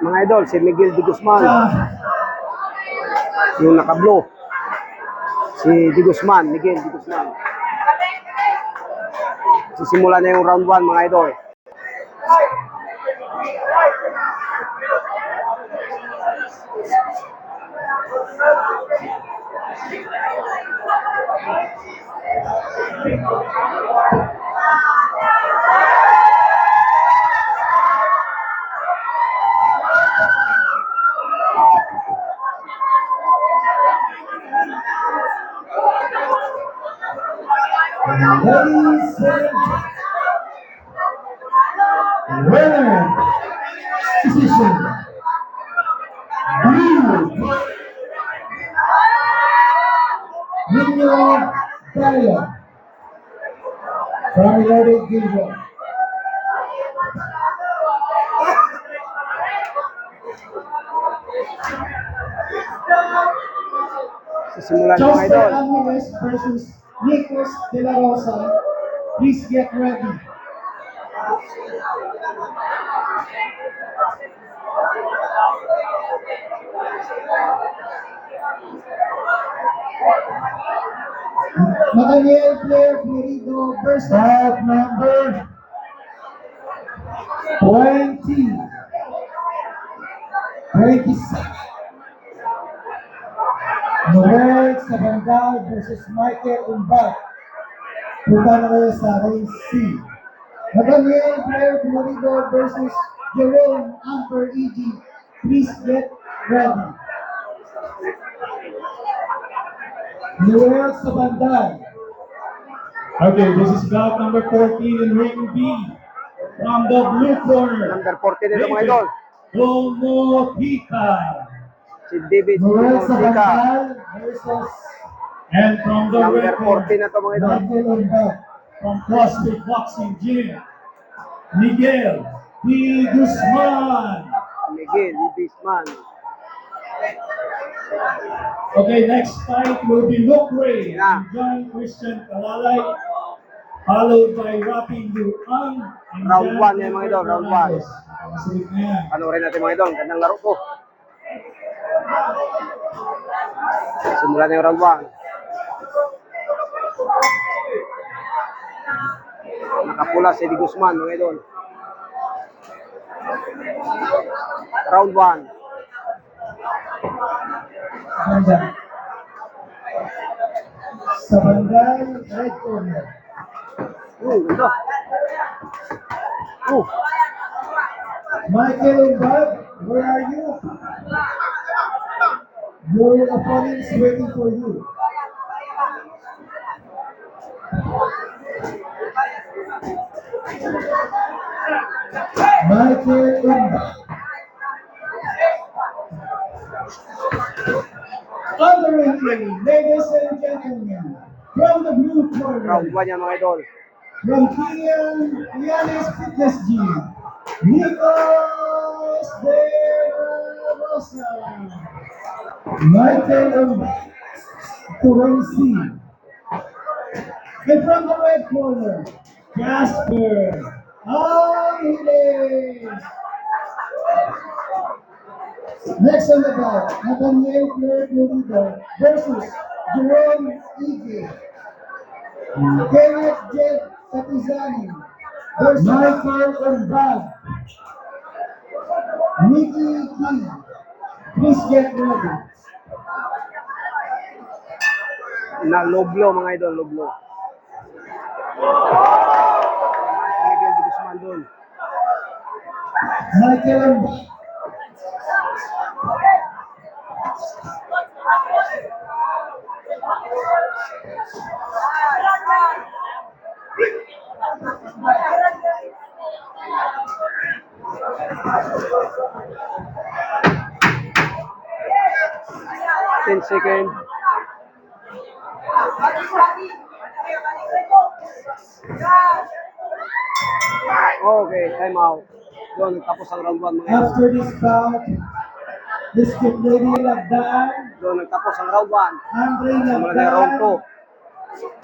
Mga idol, si Miguel de Guzman. Yung naka-blue. Si de Guzman, Miguel de Guzman. Sisimula na yung round 1, mga idol. Ladies and winner decision blue Nino Daya from United Kingdom. Sisimula na, mga Joseph idol. Ramirez versus Nicholas De La Rosa. Please get ready. Nathaniel Claire Florido versus fight number 27. Noel Sabandal versus Michael Umbag. Punta na kayo sa race C. Nathaniel Claire Florido versus Jerome Amper E.G. Please get ready. Noel Sabandal. Okay, this is bout number 14 in ring B. From the blue corner, Number 14 nito, mga idol. Domotica. Si David Noel Sika. Sabandal versus And from the Number red 14 corner, na to, mga idol. Michael Umbag. from CrossFit Boxing Gym, Miguel P. Guzman. Miguel de Guzman. Okay, next fight will be Luke Ray Yeah. and John Christian Kalalay, followed by Rapi Luang and Round Jan 1 yan, mga idol, round 1. Fernandez. Masulit na yan. Panoorin natin, mga idol. Gandang laro to. Simula na yung round 1. Nakapula si de Guzman, mga idol. Round 1. Sabandal, red corner. Ganda. Michael Umbag, where are you? Your opponent is waiting for you. Michael Umbag. On the ring, ladies and gentlemen, from the blue Round corner, 1 yan, mga idol. from Kianis Fitness Gym, Nicholas De La Rosa, Michael Umbag, Turancy. And from the red corner, Jasper Angeles. Next on the bout, Nathaniel Claire Florido versus Jerome Ige. Kenneth J. Katizani versus Michael Umbag. Nikki Key. Please get ready. Na loblo, mga idol, loblo. Si Miguel de Guzman doon. Michael Umbag. Ten seconds. Okay, time out. Doon, nagtapos ang round 1, mga idol. After this bout, this kid Lady Lagdan, Doon, nagtapos ang round 1. Andre Simula na yung round Lagdan,